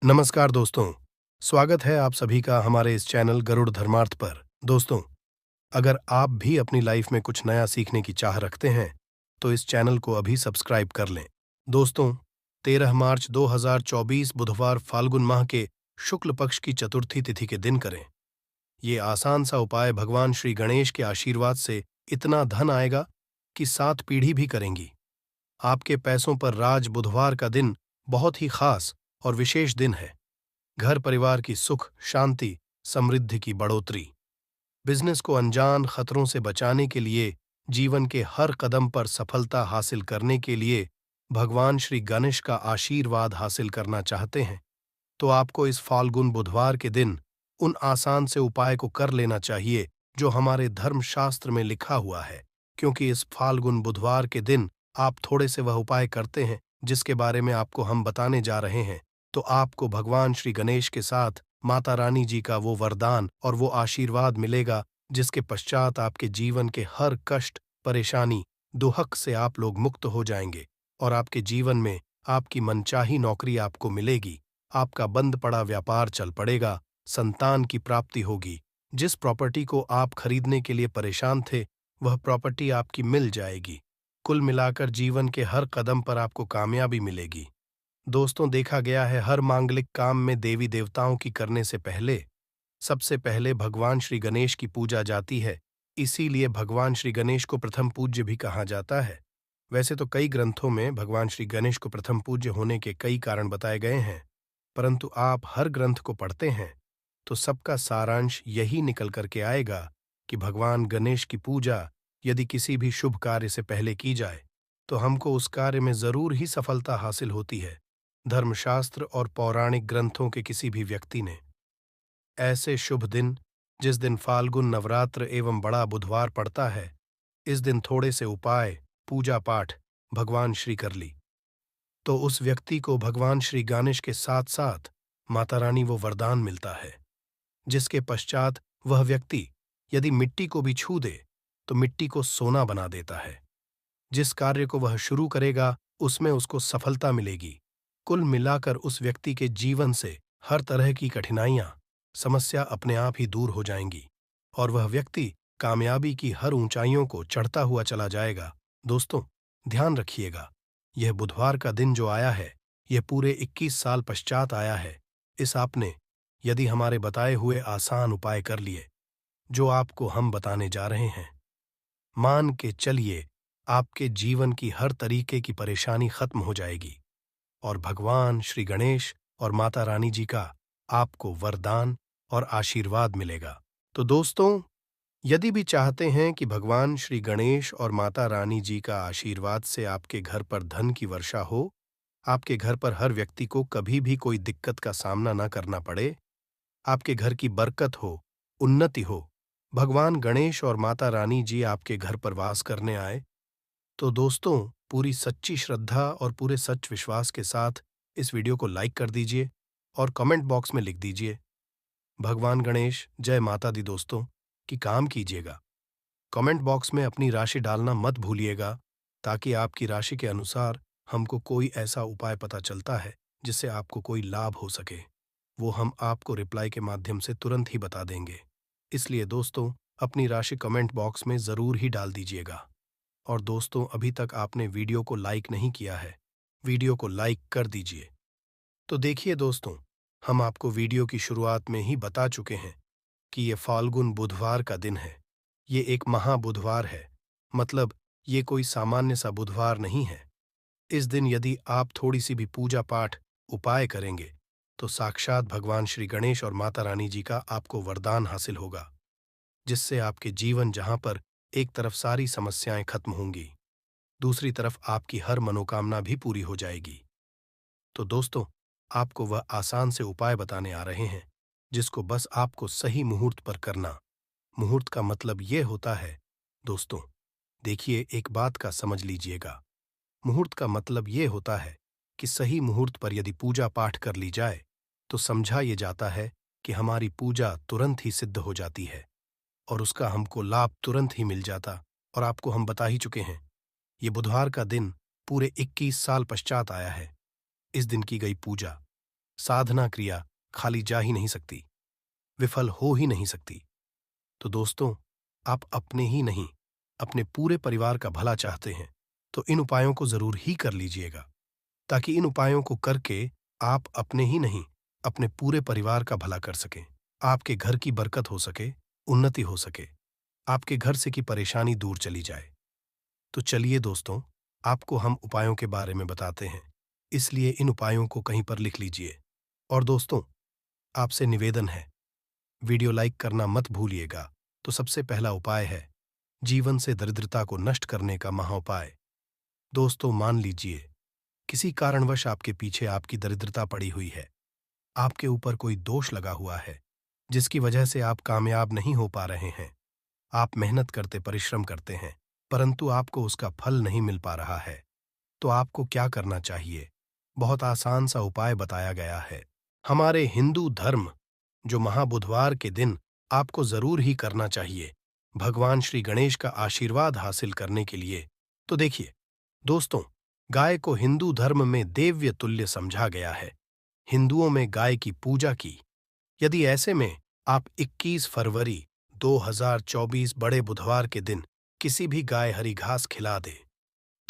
नमस्कार दोस्तों, स्वागत है आप सभी का हमारे इस चैनल गरुड़ धर्मार्थ पर। दोस्तों, अगर आप भी अपनी लाइफ में कुछ नया सीखने की चाह रखते हैं, तो इस चैनल को अभी सब्सक्राइब कर लें। दोस्तों, 13 मार्च 2024 बुधवार फाल्गुन माह के शुक्ल पक्ष की चतुर्थी तिथि के दिन करें। ये आसान सा उपाय भगवान श्री गणेश के आशीर्वाद से इतना धन आएगा कि 7 पीढ़ी भी करेंगी। आपके पैसों पर राज बुधवार का दिन बहुत ही खास और विशेष दिन है। घर परिवार की सुख, शांति, समृद्धि की बढ़ोतरी। बिजनेस को अनजान खतरों से बचाने के लिए, जीवन के हर कदम पर सफलता हासिल करने के लिए भगवान श्री गणेश का आशीर्वाद हासिल करना चाहते हैं, तो आपको इस फाल्गुन बुधवार के दिन उन आसान से उपाय को कर लेना चाहिए जो हमारे धर्मशास्त्र में लिखा हुआ है। क्योंकि इस फाल्गुन बुधवार के दिन आप थोड़े से वह उपाय करते हैं जिसके बारे में आपको हम बताने जा रहे हैं, तो आपको भगवान श्री गणेश के साथ माता रानी जी का वो वरदान और वो आशीर्वाद मिलेगा जिसके पश्चात आपके जीवन के हर कष्ट, परेशानी, दुहक से आप लोग मुक्त हो जाएंगे और आपके जीवन में आपकी मनचाही नौकरी आपको मिलेगी, आपका बंद पड़ा व्यापार चल पड़ेगा, संतान की प्राप्ति होगी, जिस प्रॉपर्टी को आप खरीदने के लिए परेशान थे, वह प्रॉपर्टी आपकी मिल जाएगी। कुल मिलाकर जीवन के हर कदम पर आपको कामयाबी मिलेगी। दोस्तों, देखा गया है हर मांगलिक काम में देवी देवताओं की करने से पहले सबसे पहले भगवान श्री गणेश की पूजा जाती है। इसीलिए भगवान श्री गणेश को प्रथम पूज्य भी कहा जाता है। वैसे तो कई ग्रंथों में भगवान श्री गणेश को प्रथम पूज्य होने के कई कारण बताए गए हैं, परंतु आप हर ग्रंथ को पढ़ते हैं तो सबका सारांश यही निकल करके आएगा कि भगवान गणेश की पूजा यदि किसी भी शुभ कार्य से पहले की जाए तो हमको उस कार्य में जरूर ही सफलता हासिल होती है। धर्मशास्त्र और पौराणिक ग्रंथों के किसी भी व्यक्ति ने ऐसे शुभ दिन, जिस दिन फाल्गुन नवरात्र एवं बड़ा बुधवार पड़ता है, इस दिन थोड़े से उपाय, पूजा पाठ भगवान श्री कर ली, तो उस व्यक्ति को भगवान श्री गणेश के साथ साथ माता रानी वो वरदान मिलता है, जिसके पश्चात वह व्यक्ति यदि मिट्टी को भी छू दे तो मिट्टी को सोना बना देता है। जिस कार्य को वह शुरू करेगा उसमें उसको सफलता मिलेगी। कुल मिलाकर उस व्यक्ति के जीवन से हर तरह की कठिनाइयां, समस्या अपने आप ही दूर हो जाएंगी और वह व्यक्ति कामयाबी की हर ऊंचाइयों को चढ़ता हुआ चला जाएगा। दोस्तों, ध्यान रखिएगा, यह बुधवार का दिन जो आया है, यह पूरे 21 साल पश्चात आया है। इस आपने यदि हमारे बताए हुए आसान उपाय कर लिए, जो आपको हम बताने जा रहे हैं, मान के चलिए आपके जीवन की हर तरीके की परेशानी खत्म हो जाएगी और भगवान श्री गणेश और माता रानी जी का आपको वरदान और आशीर्वाद मिलेगा। तो दोस्तों, यदि भी चाहते हैं कि भगवान श्री गणेश और माता रानी जी का आशीर्वाद से आपके घर पर धन की वर्षा हो, आपके घर पर हर व्यक्ति को कभी भी कोई दिक्कत का सामना न करना पड़े, आपके घर की बरकत हो, उन्नति हो, भगवान गणेश और माता रानी जी आपके घर पर वास करने आए, तो दोस्तों, पूरी सच्ची श्रद्धा और पूरे सच विश्वास के साथ इस वीडियो को लाइक कर दीजिए और कमेंट बॉक्स में लिख दीजिए, भगवान गणेश जय माता दी। दोस्तों, कि काम कीजिएगा। कमेंट बॉक्स में अपनी राशि डालना मत भूलिएगा, ताकि आपकी राशि के अनुसार हमको कोई ऐसा उपाय पता चलता है जिससे आपको कोई लाभ हो सके, वो हम आपको रिप्लाई के माध्यम से तुरंत ही बता देंगे। इसलिए दोस्तों, अपनी राशि कमेंट बॉक्स में ज़रूर ही डाल दीजिएगा। और दोस्तों, अभी तक आपने वीडियो को लाइक नहीं किया है, वीडियो को लाइक कर दीजिए। तो देखिए दोस्तों, हम आपको वीडियो की शुरुआत में ही बता चुके हैं कि ये फाल्गुन बुधवार का दिन है। ये एक महाबुधवार है, मतलब ये कोई सामान्य सा बुधवार नहीं है। इस दिन यदि आप थोड़ी सी भी पूजा पाठ, उपाय करेंगे तो साक्षात भगवान श्री गणेश और माता रानी जी का आपको वरदान हासिल होगा, जिससे आपके जीवन जहां पर एक तरफ सारी समस्याएं खत्म होंगी, दूसरी तरफ आपकी हर मनोकामना भी पूरी हो जाएगी। तो दोस्तों, आपको वह आसान से उपाय बताने आ रहे हैं जिसको बस आपको सही मुहूर्त पर करना। मुहूर्त का मतलब ये होता है दोस्तों, देखिए एक बात का समझ लीजिएगा, मुहूर्त का मतलब ये होता है कि सही मुहूर्त पर यदि पूजा पाठ कर ली जाए तो समझा ये जाता है कि हमारी पूजा तुरंत ही सिद्ध हो जाती है और उसका हमको लाभ तुरंत ही मिल जाता। और आपको हम बता ही चुके हैं, ये बुधवार का दिन पूरे 21 साल पश्चात आया है। इस दिन की गई पूजा, साधना क्रिया खाली जा ही नहीं सकती, विफल हो ही नहीं सकती। तो दोस्तों, आप अपने ही नहीं, अपने पूरे परिवार का भला चाहते हैं, तो इन उपायों को जरूर ही कर लीजिएगा, ताकि इन उपायों को करके आप अपने ही नहीं, अपने पूरे परिवार का भला कर सकें। आपके घर की बरकत हो सके, उन्नति हो सके, आपके घर से की परेशानी दूर चली जाए। तो चलिए दोस्तों, आपको हम उपायों के बारे में बताते हैं, इसलिए इन उपायों को कहीं पर लिख लीजिए। और दोस्तों, आपसे निवेदन है, वीडियो लाइक करना मत भूलिएगा। तो सबसे पहला उपाय है जीवन से दरिद्रता को नष्ट करने का महाउपाय। दोस्तों, मान लीजिए किसी कारणवश आपके पीछे आपकी दरिद्रता पड़ी हुई है, आपके ऊपर कोई दोष लगा हुआ है, जिसकी वजह से आप कामयाब नहीं हो पा रहे हैं। आप मेहनत करते, परिश्रम करते हैं, परंतु आपको उसका फल नहीं मिल पा रहा है। तो आपको क्या करना चाहिए? बहुत आसान सा उपाय बताया गया है हमारे हिंदू धर्म, जो महाबुधवार के दिन आपको जरूर ही करना चाहिए भगवान श्री गणेश का आशीर्वाद हासिल करने के लिए। तो देखिए दोस्तों, गाय को हिंदू धर्म में देव्य तुल्य समझा गया है। हिंदुओं में गाय की पूजा की। यदि ऐसे में आप 21 फरवरी 2024 बड़े बुधवार के दिन किसी भी गाय हरी घास खिला दे,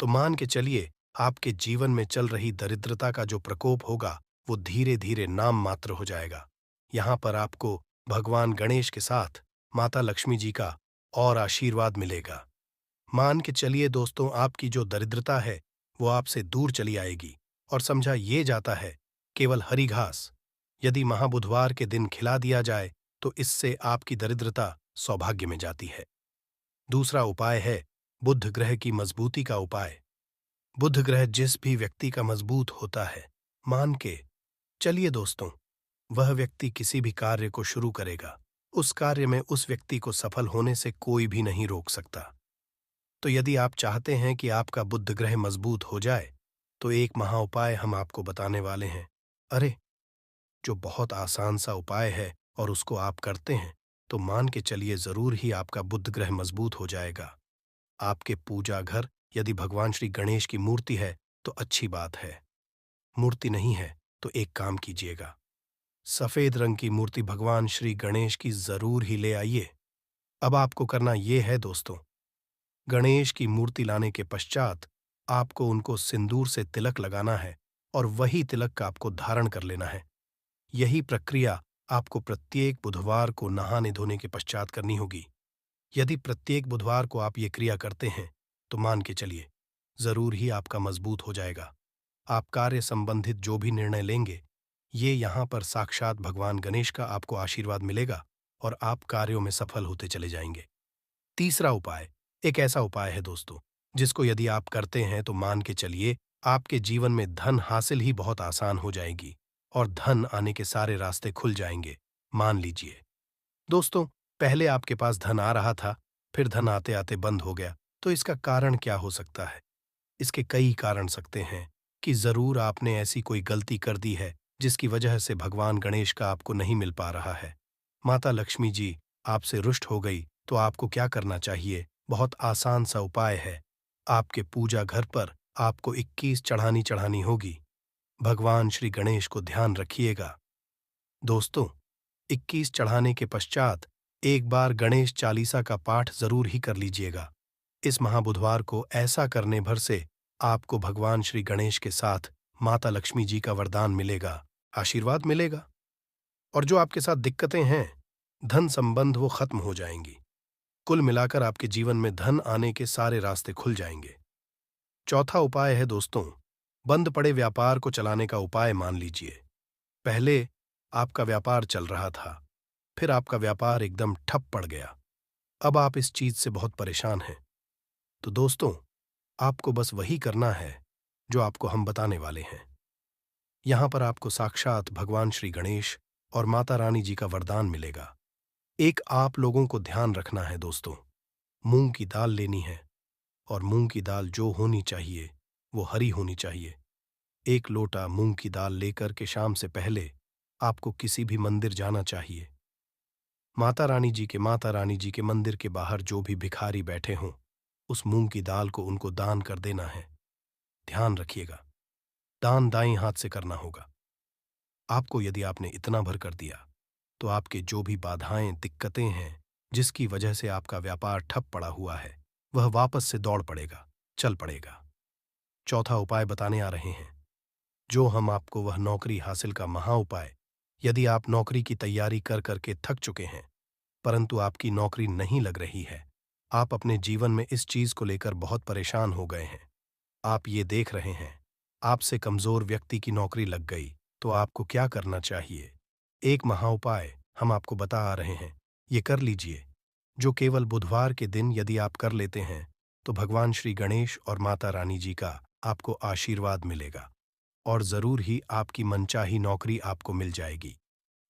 तो मान के चलिए आपके जीवन में चल रही दरिद्रता का जो प्रकोप होगा, वो धीरे धीरे नाम मात्र हो जाएगा। यहाँ पर आपको भगवान गणेश के साथ माता लक्ष्मी जी का और आशीर्वाद मिलेगा। मान के चलिए दोस्तों, आपकी जो दरिद्रता है वो आपसे दूर चली आएगी। और समझा ये जाता है, केवल हरी घास यदि महाबुधवार के दिन खिला दिया जाए, तो इससे आपकी दरिद्रता सौभाग्य में जाती है। दूसरा उपाय है बुध ग्रह की मजबूती का उपाय। बुध ग्रह जिस भी व्यक्ति का मजबूत होता है, मान के चलिए दोस्तों, वह व्यक्ति किसी भी कार्य को शुरू करेगा, उस कार्य में उस व्यक्ति को सफल होने से कोई भी नहीं रोक सकता। तो यदि आप चाहते हैं कि आपका बुध ग्रह मजबूत हो जाए, तो एक महाउपाय हम आपको बताने वाले हैं। अरे, जो बहुत आसान सा उपाय है और उसको आप करते हैं, तो मान के चलिए जरूर ही आपका बुध ग्रह मजबूत हो जाएगा। आपके पूजा घर यदि भगवान श्री गणेश की मूर्ति है तो अच्छी बात है, मूर्ति नहीं है तो एक काम कीजिएगा, सफेद रंग की मूर्ति भगवान श्री गणेश की जरूर ही ले आइए। अब आपको करना यह है दोस्तों, गणेश की मूर्ति लाने के पश्चात आपको उनको सिंदूर से तिलक लगाना है और वही तिलक का आपको धारण कर लेना है। यही प्रक्रिया आपको प्रत्येक बुधवार को नहाने धोने के पश्चात करनी होगी। यदि प्रत्येक बुधवार को आप ये क्रिया करते हैं, तो मान के चलिए जरूर ही आपका मजबूत हो जाएगा। आप कार्य संबंधित जो भी निर्णय लेंगे, ये यहाँ पर साक्षात भगवान गणेश का आपको आशीर्वाद मिलेगा और आप कार्यों में सफल होते चले जाएंगे। तीसरा उपाय एक ऐसा उपाय है दोस्तों, जिसको यदि आप करते हैं तो मान के चलिए आपके जीवन में धन हासिल ही बहुत आसान हो जाएगी और धन आने के सारे रास्ते खुल जाएंगे। मान लीजिए दोस्तों, पहले आपके पास धन आ रहा था, फिर धन आते आते बंद हो गया, तो इसका कारण क्या हो सकता है? इसके कई कारण सकते हैं कि जरूर आपने ऐसी कोई गलती कर दी है जिसकी वजह से भगवान गणेश का आपको नहीं मिल पा रहा है। माता लक्ष्मी जी आपसे रुष्ट हो गई, तो आपको क्या करना चाहिए? बहुत आसान सा उपाय है। आपके पूजा घर पर आपको 21 चढ़ानी चढ़ानी होगी। भगवान श्री गणेश को ध्यान रखिएगा। दोस्तों, 21 चढ़ाने के पश्चात एक बार गणेश चालीसा का पाठ जरूर ही कर लीजिएगा। इस महाबुधवार को ऐसा करने भर से आपको भगवान श्री गणेश के साथ माता लक्ष्मी जी का वरदान मिलेगा, आशीर्वाद मिलेगा, और जो आपके साथ दिक्कतें हैं, धन संबंध, वो खत्म हो जाएंगी। कुल मिलाकर आपके जीवन में धन आने के सारे रास्ते खुल जाएंगे। चौथा उपाय है दोस्तों, बंद पड़े व्यापार को चलाने का उपाय। मान लीजिए पहले आपका व्यापार चल रहा था, फिर आपका व्यापार एकदम ठप पड़ गया। अब आप इस चीज से बहुत परेशान हैं। तो दोस्तों, आपको बस वही करना है जो आपको हम बताने वाले हैं। यहां पर आपको साक्षात भगवान श्री गणेश और माता रानी जी का वरदान मिलेगा। एक आप लोगों को ध्यान रखना है दोस्तों, मूंग की दाल लेनी है और मूंग की दाल जो होनी चाहिए वो हरी होनी चाहिए। एक लोटा मूंग की दाल लेकर के शाम से पहले आपको किसी भी मंदिर जाना चाहिए। माता रानी जी के मंदिर के बाहर जो भी भिखारी बैठे हों, उस मूंग की दाल को उनको दान कर देना है। ध्यान रखिएगा, दान दाएं हाथ से करना होगा। आपको यदि आपने इतना भर कर दिया, तो आपके जो भी बाधाएं, दिक्कतें हैं, जिसकी वजह से आपका व्यापार ठप पड़ा हुआ है, वह वापस से दौड़ पड़ेगा, चल पड़ेगा। चौथा उपाय बताने आ रहे हैं, जो हम आपको वह नौकरी हासिल का महा उपाय। यदि आप नौकरी की तैयारी कर करके थक चुके हैं, परंतु आपकी नौकरी नहीं लग रही है, आप अपने जीवन में इस चीज को लेकर बहुत परेशान हो गए हैं, आप ये देख रहे हैं, आपसे कमजोर व्यक्ति की नौकरी लग गई, तो आपको क्या करना चाहिए? एक महा उपाय हम आपको बता आ रहे हैं, ये कर लीजिए, जो केवल बुधवार के दिन यदि आप कर लेते हैं, तो भगवान श्री गणेश और माता रानी जी का आपको आशीर्वाद मिलेगा और जरूर ही आपकी मनचाही नौकरी आपको मिल जाएगी।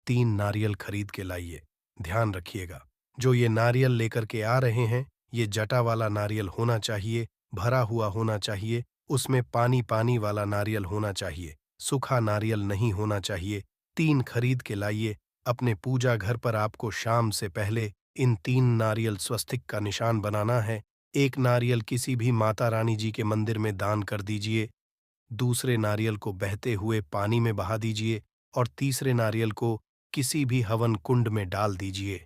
3 नारियल खरीद के लाइए। ध्यान रखिएगा, जो ये नारियल लेकर के आ रहे हैं, ये जटा वाला नारियल होना चाहिए, भरा हुआ होना चाहिए, उसमें पानी पानी वाला नारियल होना चाहिए, सूखा नारियल नहीं होना चाहिए। 3 खरीद के लाइए। अपने पूजा घर पर आपको शाम से पहले इन 3 नारियल स्वस्तिक का निशान बनाना है। एक नारियल किसी भी माता रानी जी के मंदिर में दान कर दीजिए, दूसरे नारियल को बहते हुए पानी में बहा दीजिए और तीसरे नारियल को किसी भी हवन कुंड में डाल दीजिए,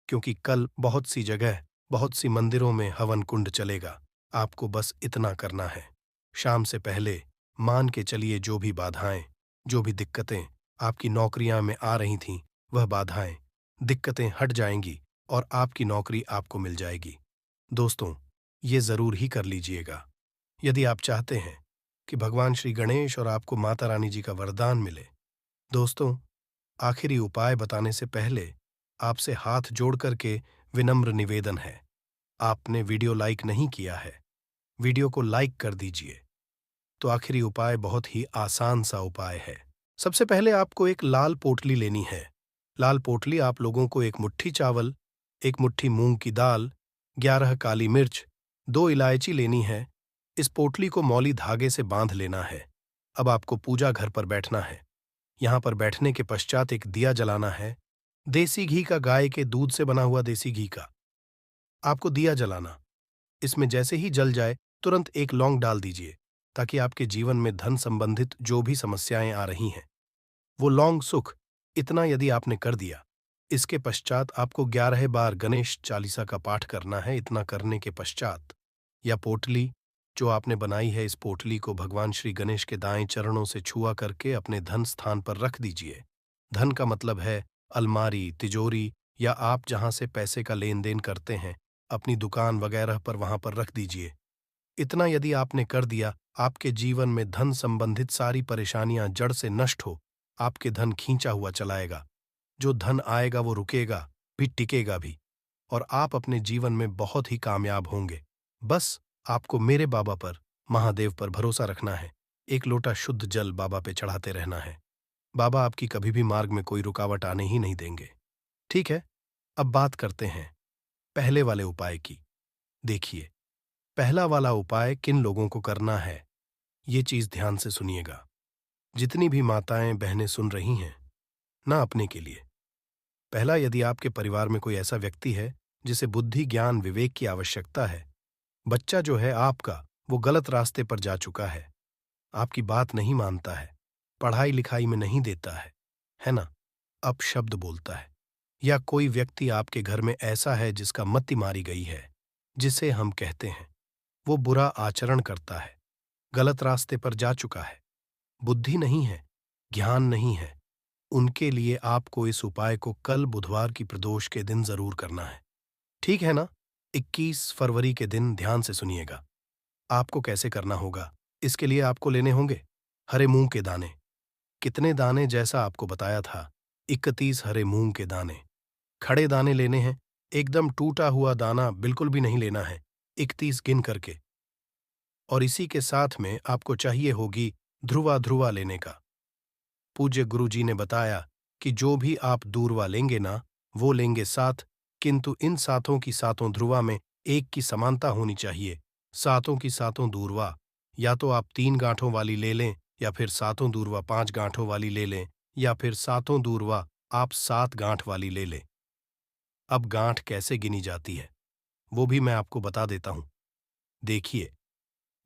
क्योंकि कल बहुत सी जगह, बहुत सी मंदिरों में हवन कुंड चलेगा। आपको बस इतना करना है। शाम से पहले मान के चलिए, जो भी बाधाएं, जो भी दिक्कतें आपकी नौकरियां में आ रही थीं, वह बाधाएं, दिक्कतें हट जाएंगी और आपकी नौकरी आपको मिल जाएगी। दोस्तों, ये जरूर ही कर लीजिएगा। यदि आप चाहते हैं कि भगवान श्री गणेश और आपको माता रानी जी का वरदान मिले। दोस्तों, आखिरी उपाय बताने से पहले आपसे हाथ जोड़ करके विनम्र निवेदन है, आपने वीडियो लाइक नहीं किया है, वीडियो को लाइक कर दीजिए। तो आखिरी उपाय बहुत ही आसान सा उपाय है। सबसे पहले आपको एक लाल पोटली लेनी है। लाल पोटली आप लोगों को 1 मुट्ठी चावल, 1 मुट्ठी मूंग की दाल, 11 काली मिर्च, 2 इलायची लेनी है। इस पोटली को मौली धागे से बांध लेना है। अब आपको पूजा घर पर बैठना है। यहाँ पर बैठने के पश्चात एक दिया जलाना है, देसी घी का, गाय के दूध से बना हुआ देसी घी का। आपको दिया जलाना, इसमें जैसे ही जल जाए तुरंत एक लौंग डाल दीजिए, ताकि आपके जीवन में धन संबंधित जो भी समस्याएं आ रही हैं, वो लौंग सुख। इतना यदि आपने कर दिया, इसके पश्चात आपको 11 बार गणेश चालीसा का पाठ करना है। इतना करने के पश्चात या पोटली जो आपने बनाई है, इस पोटली को भगवान श्री गणेश के दाएं चरणों से छुआ करके अपने धन स्थान पर रख दीजिए। धन का मतलब है अलमारी, तिजोरी या आप जहां से पैसे का लेन देन करते हैं, अपनी दुकान वगैरह पर, वहां पर रख दीजिए। इतना यदि आपने कर दिया, आपके जीवन में धन संबंधित सारी परेशानियां जड़ से नष्ट हो, आपके धन खींचा हुआ चलाएगा। जो धन आएगा वो रुकेगा भी, टिकेगा भी, और आप अपने जीवन में बहुत ही कामयाब होंगे। बस आपको मेरे बाबा पर, महादेव पर भरोसा रखना है। एक लोटा शुद्ध जल बाबा पे चढ़ाते रहना है। बाबा आपकी कभी भी मार्ग में कोई रुकावट आने ही नहीं देंगे। ठीक है, अब बात करते हैं पहले वाले उपाय की। देखिए, पहला वाला उपाय किन लोगों को करना है, ये चीज ध्यान से सुनिएगा। जितनी भी माताएं, बहनें सुन रही हैं ना, अपने के लिए। पहला, यदि आपके परिवार में कोई ऐसा व्यक्ति है जिसे बुद्धि, ज्ञान, विवेक की आवश्यकता है, बच्चा जो है आपका, वो गलत रास्ते पर जा चुका है, आपकी बात नहीं मानता है, पढ़ाई लिखाई में नहीं देता है ना, अपशब्द बोलता है, या कोई व्यक्ति आपके घर में ऐसा है जिसका मति मारी गई है, जिसे हम कहते हैं वो बुरा आचरण करता है, गलत रास्ते पर जा चुका है, बुद्धि नहीं है, ज्ञान नहीं है, उनके लिए आपको इस उपाय को कल बुधवार की प्रदोष के दिन जरूर करना है। ठीक है ना? 21 फरवरी के दिन ध्यान से सुनिएगा। आपको कैसे करना होगा, इसके लिए आपको लेने होंगे हरे मूंग के दाने। कितने दाने? जैसा आपको बताया था, 31 हरे मूंग के दाने। खड़े दाने लेने हैं, एकदम टूटा हुआ दाना बिल्कुल भी नहीं लेना है, 31 गिन करके। और इसी के साथ में आपको चाहिए होगी ध्रुवा। ध्रुवा लेने का पूज्य गुरु जी ने बताया कि जो भी आप दूरवा लेंगे ना, वो लेंगे 7, किंतु इन सातों की सातों ध्रुवा में एक की समानता होनी चाहिए। सातों की सातों दूरवा या तो आप 3 गांठों वाली ले लें, या फिर सातों दूरवा 5 गांठों वाली ले लें, या फिर सातों दूरवा आप 7 गांठ वाली ले लें। अब गांठ कैसे गिनी जाती है वो भी मैं आपको बता देता हूं। देखिए,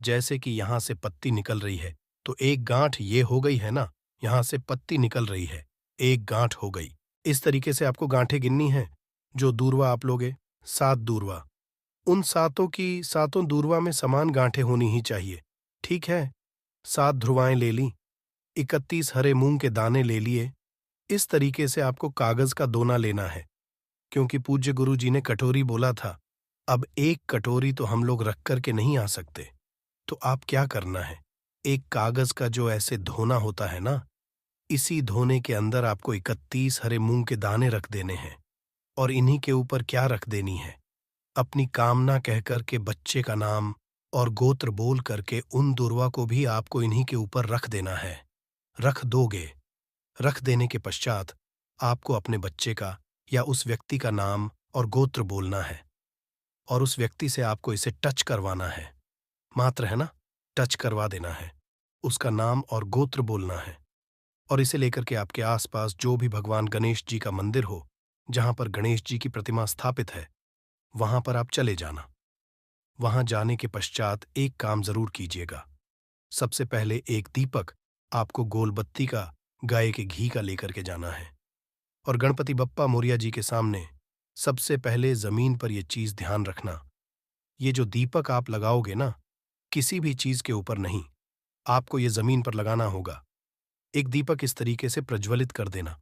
जैसे कि यहां से पत्ती निकल रही है, तो एक गांठ ये हो गई है ना, यहाँ से पत्ती निकल रही है, एक गांठ हो गई। इस तरीके से आपको गांठें गिननी है। जो दूर्वा आप लोगे, 7 दूर्वा। उन सातों की सातों दूर्वा में समान गांठें होनी ही चाहिए। ठीक है, 7 ध्रुवाएं ले ली, 31 हरे मूंग के दाने ले लिए। इस तरीके से आपको कागज का दोना लेना है, क्योंकि पूज्य गुरु जी ने कटोरी बोला था। अब एक कटोरी तो हम लोग रख करके नहीं आ सकते, तो आप क्या करना है, एक कागज का जो ऐसे धोना होता है ना, इसी धोने के अंदर आपको 31 हरे मूंग के दाने रख देने हैं। और इन्हीं के ऊपर क्या रख देनी है, अपनी कामना कह करके बच्चे का नाम और गोत्र बोल करके उन दुर्वा को भी आपको इन्हीं के ऊपर रख देना है। रख दोगे। रख देने के पश्चात आपको अपने बच्चे का या उस व्यक्ति का नाम और गोत्र बोलना है, और उस व्यक्ति से आपको इसे टच करवाना है। मात्र है ना, टच करवा देना है, उसका नाम और गोत्र बोलना है। और इसे लेकर के आपके आसपास जो भी भगवान गणेश जी का मंदिर हो, जहां पर गणेश जी की प्रतिमा स्थापित है, वहां पर आप चले जाना। वहां जाने के पश्चात एक काम जरूर कीजिएगा। सबसे पहले एक दीपक आपको गोलबत्ती का, गाय के घी का लेकर के जाना है, और गणपति बप्पा मोरिया जी के सामने सबसे पहले जमीन पर यह चीज ध्यान रखना, ये जो दीपक आप लगाओगे ना, किसी भी चीज के ऊपर नहीं, आपको ये जमीन पर लगाना होगा। एक दीपक इस तरीके से प्रज्वलित कर देना।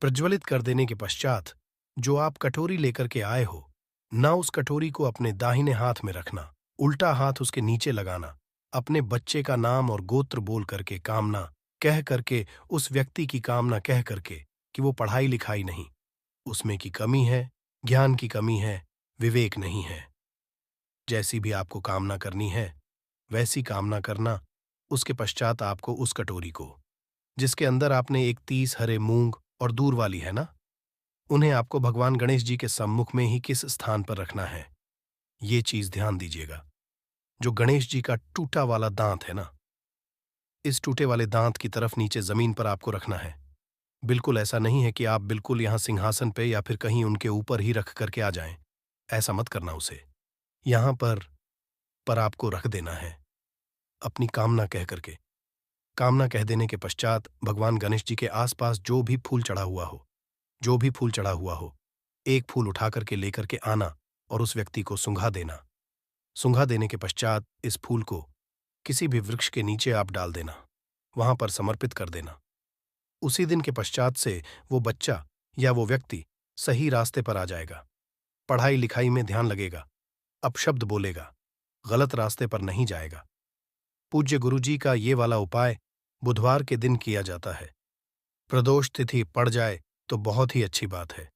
प्रज्वलित कर देने के पश्चात जो आप कटोरी लेकर के आए हो ना, उस कटोरी को अपने दाहिने हाथ में रखना, उल्टा हाथ उसके नीचे लगाना। अपने बच्चे का नाम और गोत्र बोल करके, कामना कह करके, उस व्यक्ति की कामना कह करके कि वो पढ़ाई लिखाई नहीं, उसमें की कमी है, ज्ञान की कमी है, विवेक नहीं है। जैसी भी आपको कामना करनी है वैसी कामना करना। उसके पश्चात आपको उस कटोरी को, जिसके अंदर आपने 31 हरे मूंग और दूर वाली है ना, उन्हें आपको भगवान गणेश जी के सम्मुख में ही किस स्थान पर रखना है, ये चीज ध्यान दीजिएगा। जो गणेश जी का टूटा वाला दांत है ना, इस टूटे वाले दांत की तरफ नीचे जमीन पर आपको रखना है। बिल्कुल ऐसा नहीं है कि आप बिल्कुल यहां सिंहासन पे या फिर कहीं उनके ऊपर ही रख करके आ जाएं। ऐसा मत करना उसे। यहां पर आपको रख देना है, अपनी कामना कह करके। कामना कह देने के पश्चात भगवान गणेश जी के आसपास जो भी फूल चढ़ा हुआ हो, जो भी फूल चढ़ा हुआ हो, एक फूल उठा करके लेकर के आना और उस व्यक्ति को सूंघा देना। सूंघा देने के पश्चात इस फूल को किसी भी वृक्ष के नीचे आप डाल देना, वहां पर समर्पित कर देना। उसी दिन के पश्चात से वो बच्चा या वो व्यक्ति सही रास्ते पर आ जाएगा, पढ़ाई लिखाई में ध्यान लगेगा, अपशब्द बोलेगा, गलत रास्ते पर नहीं जाएगा। पूज्य गुरु जी का ये वाला उपाय बुधवार के दिन किया जाता है। प्रदोष तिथि पड़ जाए तो बहुत ही अच्छी बात है।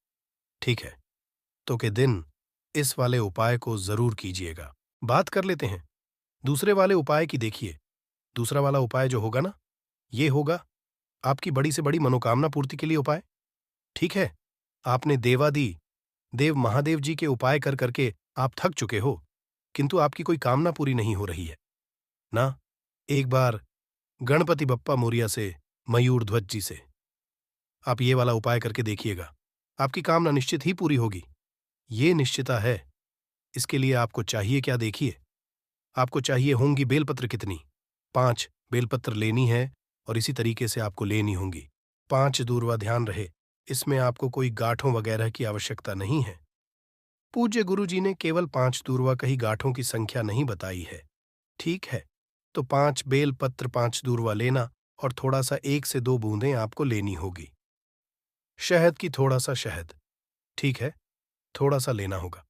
ठीक है, तो के दिन इस वाले उपाय को जरूर कीजिएगा। बात कर लेते हैं दूसरे वाले उपाय की। देखिए, दूसरा वाला उपाय जो होगा ना, ये होगा आपकी बड़ी से बड़ी मनोकामना पूर्ति के लिए उपाय। ठीक है, आपने देवादि देव महादेव जी के उपाय कर करके आप थक चुके हो, किंतु आपकी कोई कामना पूरी नहीं हो रही है ना। एक बार गणपति बप्पा मोरिया से, मयूर ध्वज जी से आप ये वाला उपाय करके देखिएगा, आपकी कामना निश्चित ही पूरी होगी। ये निश्चिता है। इसके लिए आपको चाहिए क्या, देखिए। आपको चाहिए होंगी बेलपत्र कितनी, 5 बेलपत्र लेनी है, और इसी तरीके से आपको लेनी होंगी 5 दूर्वा। ध्यान रहे, इसमें आपको कोई गांठों वगैरह की आवश्यकता नहीं है। पूज्य गुरु जी ने केवल 5 दूर्वा कही, गांठों की संख्या नहीं बताई है। ठीक है, तो 5 बेलपत्र, 5 दूर्वा लेना, और थोड़ा सा 1 से 2 बूंदें आपको लेनी होगी शहद की, थोड़ा सा शहद। ठीक है, थोड़ा सा लेना होगा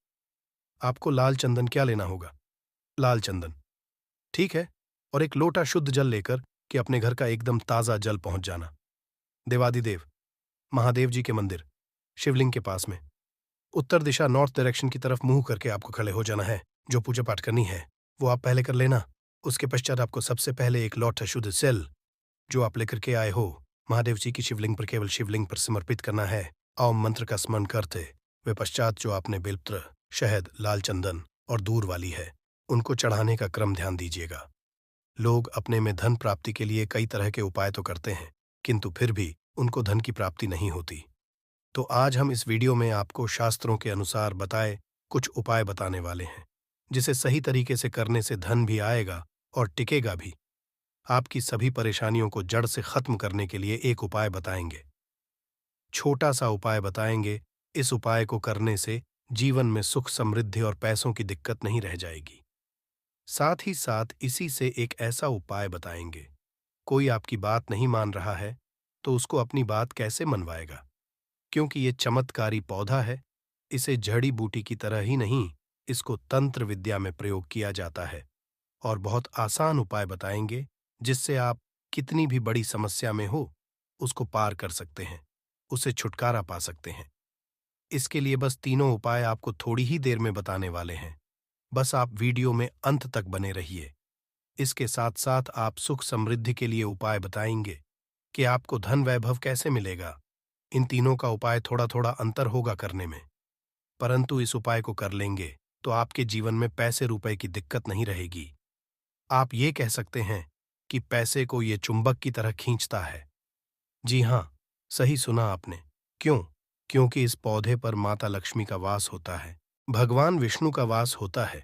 आपको। लाल चंदन क्या लेना होगा, लाल चंदन। ठीक है, और एक लोटा शुद्ध जल लेकर कि अपने घर का एकदम ताजा जल पहुंच जाना। देवादिदेव महादेव जी के मंदिर शिवलिंग के पास में उत्तर दिशा, नॉर्थ डायरेक्शन की तरफ मुंह करके आपको खड़े हो जाना है। जो पूजा पाठ करनी है वो आप पहले कर लेना। उसके पश्चात आपको सबसे पहले एक लोटा शुद्ध जल जो आप लेकर के आए हो, महादेव जी की शिवलिंग पर, केवल शिवलिंग पर समर्पित करना है। ओम मंत्र का स्मरण करते वे पश्चात जो आपने बेलपत्र, शहद, लाल चंदन और दूर वाली है, उनको चढ़ाने का क्रम ध्यान दीजिएगा। लोग अपने में धन प्राप्ति के लिए कई तरह के उपाय तो करते हैं, किंतु फिर भी उनको धन की प्राप्ति नहीं होती। तो आज हम इस वीडियो में आपको शास्त्रों के अनुसार बताए कुछ उपाय बताने वाले हैं, जिसे सही तरीके से करने से धन भी आएगा और टिकेगा भी। आपकी सभी परेशानियों को जड़ से खत्म करने के लिए एक उपाय बताएंगे। छोटा सा उपाय बताएंगे। इस उपाय को करने से जीवन में सुख, समृद्धि और पैसों की दिक्कत नहीं रह जाएगी। साथ ही साथ इसी से एक ऐसा उपाय बताएंगे। कोई आपकी बात नहीं मान रहा है तो उसको अपनी बात कैसे मनवाएगा? क्योंकि ये चमत्कारी पौधा है, इसे जड़ी बूटी की तरह ही नहीं, इसको तंत्र विद्या में प्रयोग किया जाता है। और बहुत आसान उपाय बताएंगे जिससे आप कितनी भी बड़ी समस्या में हो उसको पार कर सकते हैं, उससे छुटकारा पा सकते हैं। इसके लिए बस तीनों उपाय आपको थोड़ी ही देर में बताने वाले हैं। बस आप वीडियो में अंत तक बने रहिए। इसके साथ साथ आप सुख समृद्धि के लिए उपाय बताएंगे कि आपको धन वैभव कैसे मिलेगा। इन तीनों का उपाय थोड़ा थोड़ा अंतर होगा करने में, परंतु इस उपाय को कर लेंगे तो आपके जीवन में पैसे रुपए की दिक्कत नहीं रहेगी। आप ये कह सकते हैं कि पैसे को ये चुंबक की तरह खींचता है। जी हाँ, सही सुना आपने। क्यों? क्योंकि इस पौधे पर माता लक्ष्मी का वास होता है, भगवान विष्णु का वास होता है,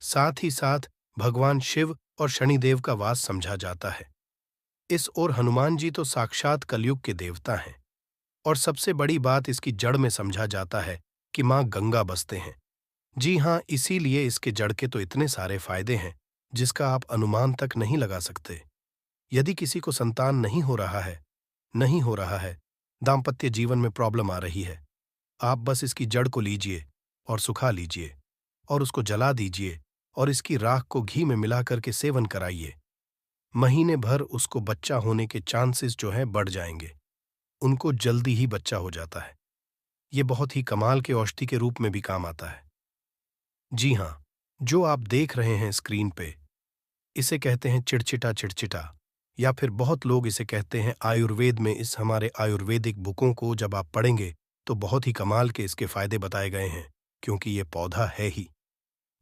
साथ ही साथ भगवान शिव और शनिदेव का वास समझा जाता है। इस ओर हनुमान जी तो साक्षात कलयुग के देवता हैं। और सबसे बड़ी बात इसकी जड़ में समझा जाता है कि माँ गंगा बसते हैं। जी हाँ, इसीलिए इसके जड़ के तो इतने सारे फायदे हैं जिसका आप अनुमान तक नहीं लगा सकते। यदि किसी को संतान नहीं हो रहा है, दाम्पत्य जीवन में प्रॉब्लम आ रही है, आप बस इसकी जड़ को लीजिए और सुखा लीजिए और उसको जला दीजिए और इसकी राख को घी में मिला करके सेवन कराइए। महीने भर उसको बच्चा होने के चांसेस जो हैं बढ़ जाएंगे, उनको जल्दी ही बच्चा हो जाता है। ये बहुत ही कमाल के औषधि के रूप में भी काम आता है। जी हाँ, जो आप देख रहे हैं स्क्रीन पे, इसे कहते हैं चिड़चिटा चिड़चिटा, या फिर बहुत लोग इसे कहते हैं आयुर्वेद में। इस हमारे आयुर्वेदिक बुकों को जब आप पढ़ेंगे तो बहुत ही कमाल के इसके फायदे बताए गए हैं, क्योंकि ये पौधा है ही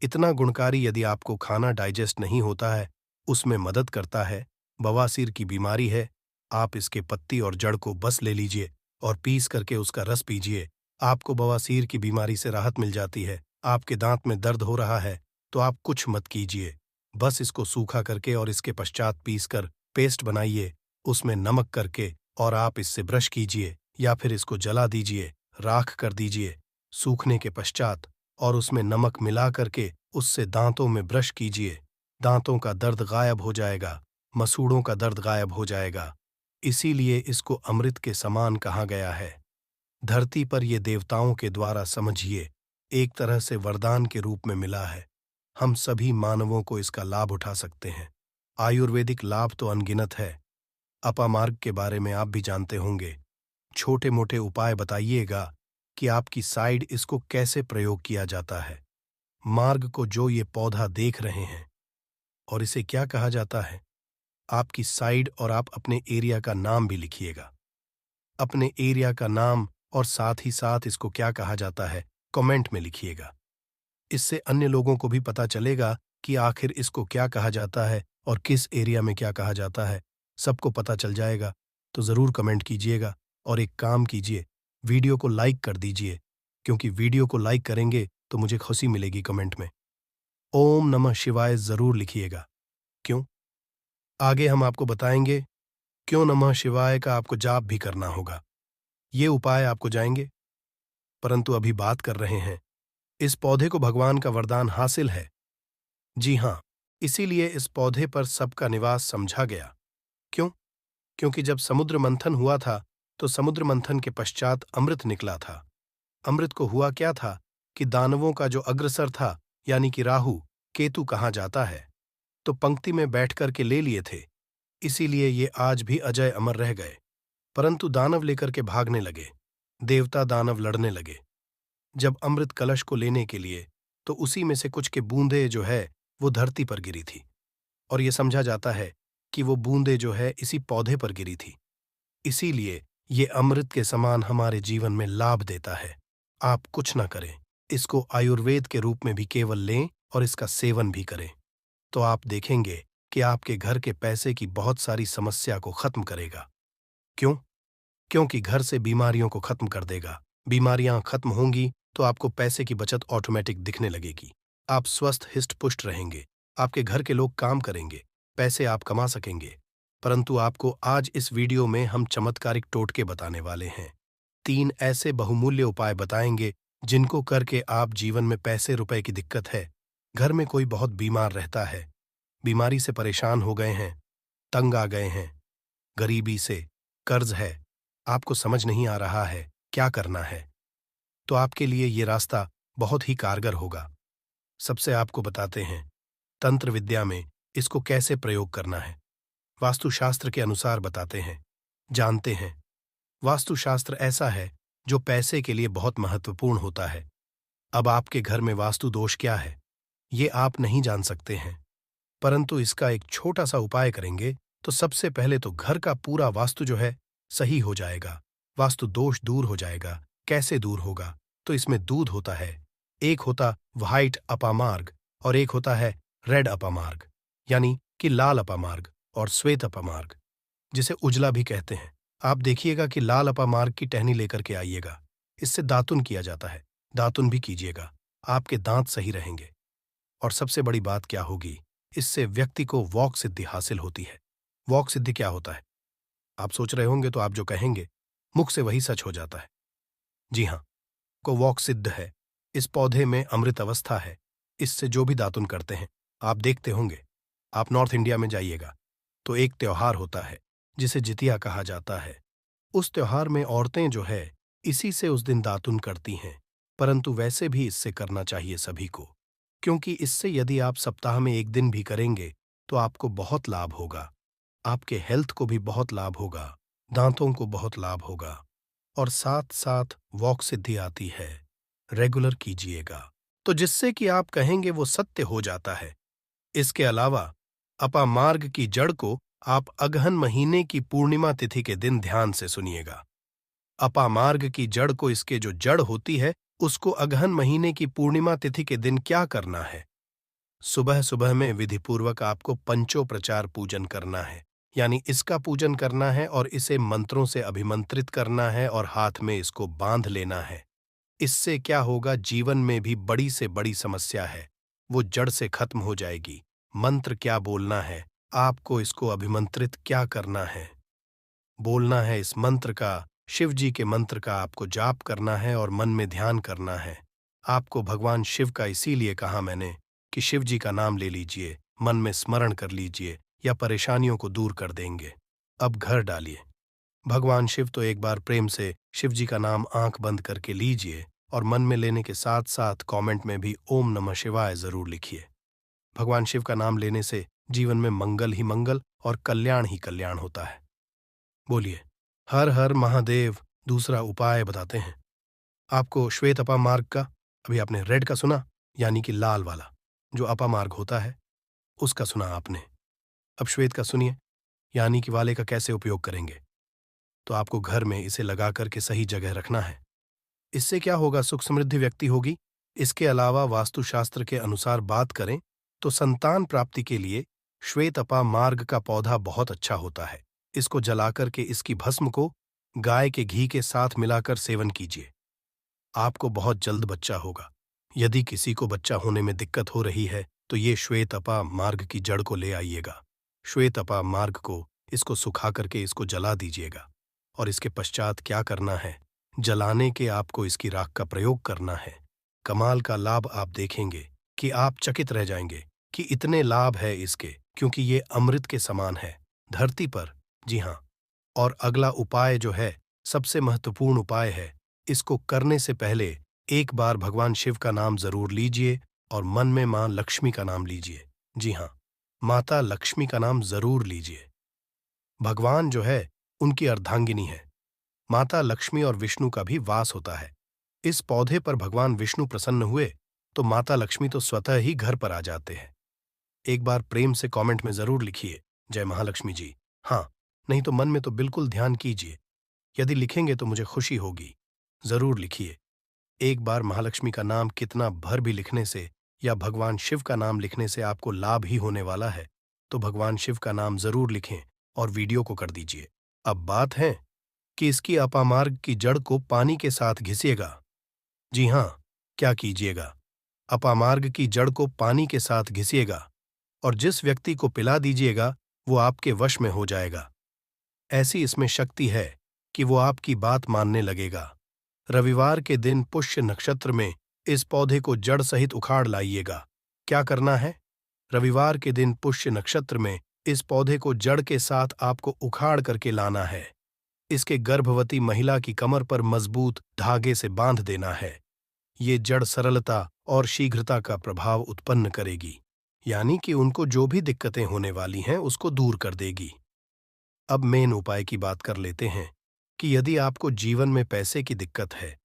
इतना गुणकारी। यदि आपको खाना डाइजेस्ट नहीं होता है, उसमें मदद करता है। बवासीर की बीमारी है, आप इसके पत्ती और जड़ को बस ले लीजिए और पीस करके उसका रस पीजिए, आपको बवासीर की बीमारी से राहत मिल जाती है। आपके दांत में दर्द हो रहा है तो आप कुछ मत कीजिए, बस इसको सूखा करके और इसके पश्चात पीसकर पेस्ट बनाइए, उसमें नमक करके और आप इससे ब्रश कीजिए या फिर इसको जला दीजिए, राख कर दीजिए सूखने के पश्चात, और उसमें नमक मिला करके उससे दांतों में ब्रश कीजिए। दांतों का दर्द गायब हो जाएगा, मसूड़ों का दर्द गायब हो जाएगा। इसीलिए इसको अमृत के समान कहा गया है। धरती पर ये देवताओं के द्वारा, समझिए, एक तरह से वरदान के रूप में मिला है। हम सभी मानवों को इसका लाभ उठा सकते हैं। आयुर्वेदिक लाभ तो अनगिनत है। अपामार्ग के बारे में आप भी जानते होंगे। छोटे मोटे उपाय बताइएगा कि आपकी साइड इसको कैसे प्रयोग किया जाता है। मार्ग को जो ये पौधा देख रहे हैं, और इसे क्या कहा जाता है, आपकी साइड, और आप अपने एरिया का नाम भी लिखिएगा। अपने एरिया का नाम और साथ ही साथ इसको क्या कहा जाता है कमेंट में लिखिएगा। इससे अन्य लोगों को भी पता चलेगा कि आखिर इसको क्या कहा जाता है और किस एरिया में क्या कहा जाता है, सबको पता चल जाएगा। तो ज़रूर कमेंट कीजिएगा और एक काम कीजिए, वीडियो को लाइक कर दीजिए, क्योंकि वीडियो को लाइक करेंगे तो मुझे खुशी मिलेगी। कमेंट में ओम नमः शिवाय ज़रूर लिखिएगा। क्यों? आगे हम आपको बताएंगे क्यों नमः शिवाय का आपको जाप भी करना होगा। ये उपाय आपको जाएंगे, परंतु अभी बात कर रहे हैं, इस पौधे को भगवान का वरदान हासिल है। जी हाँ, इसीलिए इस पौधे पर सबका निवास समझा गया। क्यों? क्योंकि जब समुद्र मंथन हुआ था तो समुद्र मंथन के पश्चात अमृत निकला था। अमृत को हुआ क्या था कि दानवों का जो अग्रसर था, यानी कि राहु केतु कहा जाता है, तो पंक्ति में बैठ कर के ले लिए थे। इसीलिए ये आज भी अजय अमर रह गए। परंतु दानव लेकर के भागने लगे, देवता दानव लड़ने लगे। जब अमृत कलश को लेने के लिए, तो उसी में से कुछ के बूंदे जो है वो धरती पर गिरी थी, और ये समझा जाता है कि वो बूंदे जो है इसी पौधे पर गिरी थी। इसीलिए ये अमृत के समान हमारे जीवन में लाभ देता है। आप कुछ ना करें, इसको आयुर्वेद के रूप में भी केवल लें और इसका सेवन भी करें, तो आप देखेंगे कि आपके घर के पैसे की बहुत सारी समस्या को खत्म करेगा। क्यों? क्योंकि घर से बीमारियों को खत्म कर देगा। बीमारियां खत्म होंगी तो आपको पैसे की बचत ऑटोमेटिक दिखने लगेगी। आप स्वस्थ हिष्ट पुष्ट रहेंगे, आपके घर के लोग काम करेंगे, पैसे आप कमा सकेंगे। परंतु आपको आज इस वीडियो में हम चमत्कारिक टोटके बताने वाले हैं। 3 ऐसे बहुमूल्य उपाय बताएंगे जिनको करके आप जीवन में पैसे रुपए की दिक्कत है, घर में कोई बहुत बीमार रहता है, बीमारी से परेशान हो गए हैं, तंग आ गए हैं, गरीबी से, कर्ज है, आपको समझ नहीं आ रहा है क्या करना है, तो आपके लिए ये रास्ता बहुत ही कारगर होगा। सबसे आपको बताते हैं तंत्र विद्या में इसको कैसे प्रयोग करना है। वास्तुशास्त्र के अनुसार बताते हैं, जानते हैं। वास्तुशास्त्र ऐसा है जो पैसे के लिए बहुत महत्वपूर्ण होता है। अब आपके घर में वास्तु दोष क्या है, ये आप नहीं जान सकते हैं, परंतु इसका एक छोटा सा उपाय करेंगे तो सबसे पहले तो घर का पूरा वास्तु जो है सही हो जाएगा, वास्तु दोष दूर हो जाएगा। कैसे दूर होगा? तो इसमें दूध होता है, एक होता व्हाइट अपामार्ग और एक होता है रेड अपामार्ग, यानी कि लाल अपामार्ग और श्वेत अपामार्ग, जिसे उजला भी कहते हैं। आप देखिएगा कि लाल अपामार्ग की टहनी लेकर के आइएगा, इससे दातुन किया जाता है, दातुन भी कीजिएगा, आपके दांत सही रहेंगे। और सबसे बड़ी बात क्या होगी, इससे व्यक्ति को वॉक सिद्धि हासिल होती है। वॉक सिद्धि क्या होता है आप सोच रहे होंगे, तो आप जो कहेंगे मुख से वही सच हो जाता है। जी हाँ, को वॉक सिद्ध है। इस पौधे में अमृत अवस्था है, इससे जो भी दातुन करते हैं आप देखते होंगे। आप नॉर्थ इंडिया में जाइएगा तो एक त्योहार होता है जिसे जितिया कहा जाता है। उस त्योहार में औरतें जो है इसी से उस दिन दातुन करती हैं, परंतु वैसे भी इससे करना चाहिए सभी को, क्योंकि इससे यदि आप सप्ताह में एक दिन भी करेंगे तो आपको बहुत लाभ होगा, आपके हेल्थ को भी बहुत लाभ होगा, दांतों को बहुत लाभ होगा और साथ साथ वॉक सिद्धि आती है। रेगुलर कीजिएगा तो जिससे कि आप कहेंगे वो सत्य हो जाता है। इसके अलावा अपामार्ग की जड़ को आप अगहन महीने की पूर्णिमा तिथि के दिन ध्यान से सुनिएगा। अपामार्ग की जड़ को, इसके जो जड़ होती है उसको अगहन महीने की पूर्णिमा तिथि के दिन क्या करना है, सुबह सुबह में विधिपूर्वक आपको पंचोपचार पूजन करना है, यानी इसका पूजन करना है और इसे मंत्रों से अभिमंत्रित करना है और हाथ में इसको बांध लेना है। इससे क्या होगा, जीवन में भी बड़ी से बड़ी समस्या है वो जड़ से खत्म हो जाएगी। मंत्र क्या बोलना है आपको, इसको अभिमंत्रित क्या करना है, बोलना है इस मंत्र का, शिव जी के मंत्र का आपको जाप करना है और मन में ध्यान करना है। आपको भगवान शिव का इसीलिए कहा मैंने कि शिव जी का नाम ले लीजिए, मन में स्मरण कर लीजिए या परेशानियों को दूर कर देंगे। अब घर डालिए भगवान शिव, तो एक बार प्रेम से शिव जी का नाम आंख बंद करके लीजिए और मन में लेने के साथ साथ कमेंट में भी ओम नमः शिवाय जरूर लिखिए। भगवान शिव का नाम लेने से जीवन में मंगल ही मंगल और कल्याण ही कल्याण होता है। बोलिए हर हर महादेव। दूसरा उपाय बताते हैं आपको, श्वेत अपामार्ग का। अभी आपने रेड का सुना, यानी कि लाल वाला जो अपामार्ग होता है उसका सुना आपने। अब श्वेत का सुनिए, यानी कि वाले का कैसे उपयोग करेंगे। तो आपको घर में इसे लगा करके सही जगह रखना है। इससे क्या होगा, सुख समृद्धि व्यक्ति होगी। इसके अलावा वास्तुशास्त्र के अनुसार बात करें तो संतान प्राप्ति के लिए श्वेत अपामार्ग का पौधा बहुत अच्छा होता है। इसको जलाकर के इसकी भस्म को गाय के घी के साथ मिलाकर सेवन कीजिए, आपको बहुत जल्द बच्चा होगा। यदि किसी को बच्चा होने में दिक्कत हो रही है तो ये श्वेत अपामार्ग की जड़ को ले आइएगा। श्वेत अपामार्ग को इसको सुखा करके इसको जला दीजिएगा और इसके पश्चात क्या करना है, जलाने के आपको इसकी राख का प्रयोग करना है। कमाल का लाभ आप देखेंगे कि आप चकित रह जाएंगे कि इतने लाभ है इसके, क्योंकि ये अमृत के समान है धरती पर। जी हाँ, और अगला उपाय जो है सबसे महत्वपूर्ण उपाय है। इसको करने से पहले एक बार भगवान शिव का नाम जरूर लीजिए और मन में मां लक्ष्मी का नाम लीजिए। जी हाँ, माता लक्ष्मी का नाम जरूर लीजिए। भगवान जो है उनकी अर्धांगिनी है। माता लक्ष्मी और विष्णु का भी वास होता है। इस पौधे पर भगवान विष्णु प्रसन्न हुए तो माता लक्ष्मी तो स्वतः ही घर पर आ जाते हैं। एक बार प्रेम से कमेंट में जरूर लिखिए जय महालक्ष्मी जी। हाँ, नहीं तो मन में तो बिल्कुल ध्यान कीजिए। यदि लिखेंगे तो मुझे खुशी होगी, जरूर लिखिए। एक बार महालक्ष्मी का नाम कितना भर भी लिखने से या भगवान शिव का नाम लिखने से आपको लाभ ही होने वाला है, तो भगवान शिव का नाम जरूर लिखें और वीडियो को कर दीजिए। अब बात है कि इसकी अपामार्ग की जड़ को पानी के साथ घिसिएगा। जी हाँ, क्या कीजिएगा, अपामार्ग की जड़ को पानी के साथ घिसिएगा और जिस व्यक्ति को पिला दीजिएगा वो आपके वश में हो जाएगा। ऐसी इसमें शक्ति है कि वो आपकी बात मानने लगेगा। रविवार के दिन पुष्य नक्षत्र में इस पौधे को जड़ सहित उखाड़ लाइएगा। क्या करना है? रविवार के दिन पुष्य नक्षत्र में इस पौधे को जड़ के साथ आपको उखाड़ करके लाना है। इसके गर्भवती महिला की कमर पर मजबूत धागे से बांध देना है। ये जड़ सरलता और शीघ्रता का प्रभाव उत्पन्न करेगी, यानी कि उनको जो भी दिक्कतें होने वाली हैं उसको दूर कर देगी। अब मेन उपाय की बात कर लेते हैं कि यदि आपको जीवन में पैसे की दिक्कत है,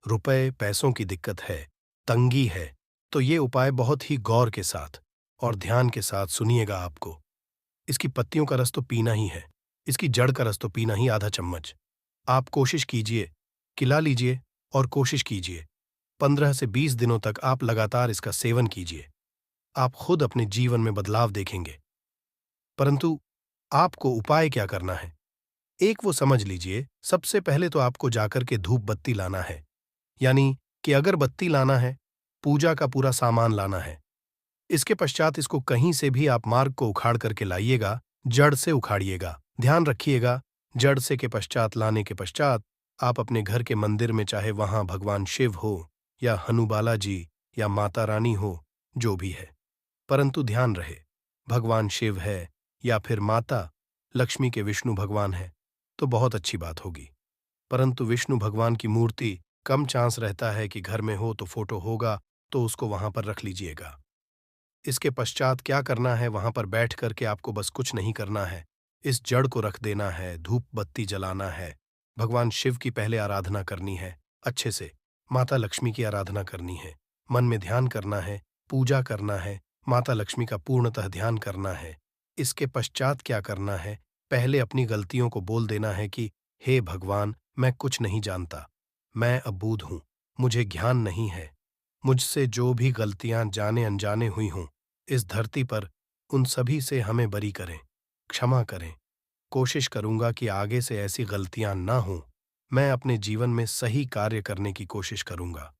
रुपए पैसों की दिक्कत है, तंगी है, तो ये उपाय बहुत ही गौर के साथ और ध्यान के साथ सुनिएगा आपको। इसकी पत्तियों का रस तो पीना ही है, इसकी जड़ का रस तो पीना ही आधा चम्मच। आप कोशिश कीजिए, खिला लीजिए और कोशिश कीजिए। 15 से 20 दिनों तक आप लगातार इसका सेवन कीजिए। आप खुद अपने जीवन में बदलाव देखेंगे। परंतु आपको उपाय क्या करना है? एक वो समझ लीजिए, सबसे पहले तो आपको जाकर के धूप बत्ती लाना है, यानी कि अगरबत्ती लाना है, पूजा का पूरा सामान लाना है। इसके पश्चात इसको कहीं से भी आप मार्ग को उखाड़ करके लाइएगा, जड़ से उखाड़िएगा। ध्यान रखिएगा, जड़ से के पश्चात लाने के पश्चात आप अपने घर के मंदिर में, चाहे वहां भगवान शिव हो या हनुबाला जी या माता रानी हो, जो भी है, परंतु ध्यान रहे भगवान शिव है या फिर माता लक्ष्मी के विष्णु भगवान है तो बहुत अच्छी बात होगी। परंतु विष्णु भगवान की मूर्ति कम चांस रहता है कि घर में हो, तो फोटो होगा तो उसको वहां पर रख लीजिएगा। इसके पश्चात क्या करना है, वहां पर बैठ करके आपको बस कुछ नहीं करना है, इस जड़ को रख देना है, धूप बत्ती जलाना है, भगवान शिव की पहले आराधना करनी है, अच्छे से माता लक्ष्मी की आराधना करनी है, मन में ध्यान करना है, पूजा करना है, माता लक्ष्मी का पूर्णतः ध्यान करना है। इसके पश्चात क्या करना है, पहले अपनी गलतियों को बोल देना है कि हे भगवान, मैं कुछ नहीं जानता, मैं अबूझ हूं, मुझे ज्ञान नहीं है, मुझसे जो भी गलतियां जाने अनजाने हुई हों इस धरती पर, उन सभी से हमें बरी करें, क्षमा करें। कोशिश करूंगा कि आगे से ऐसी गलतियां ना हों। मैं अपने जीवन में सही कार्य करने की कोशिश करूंगा।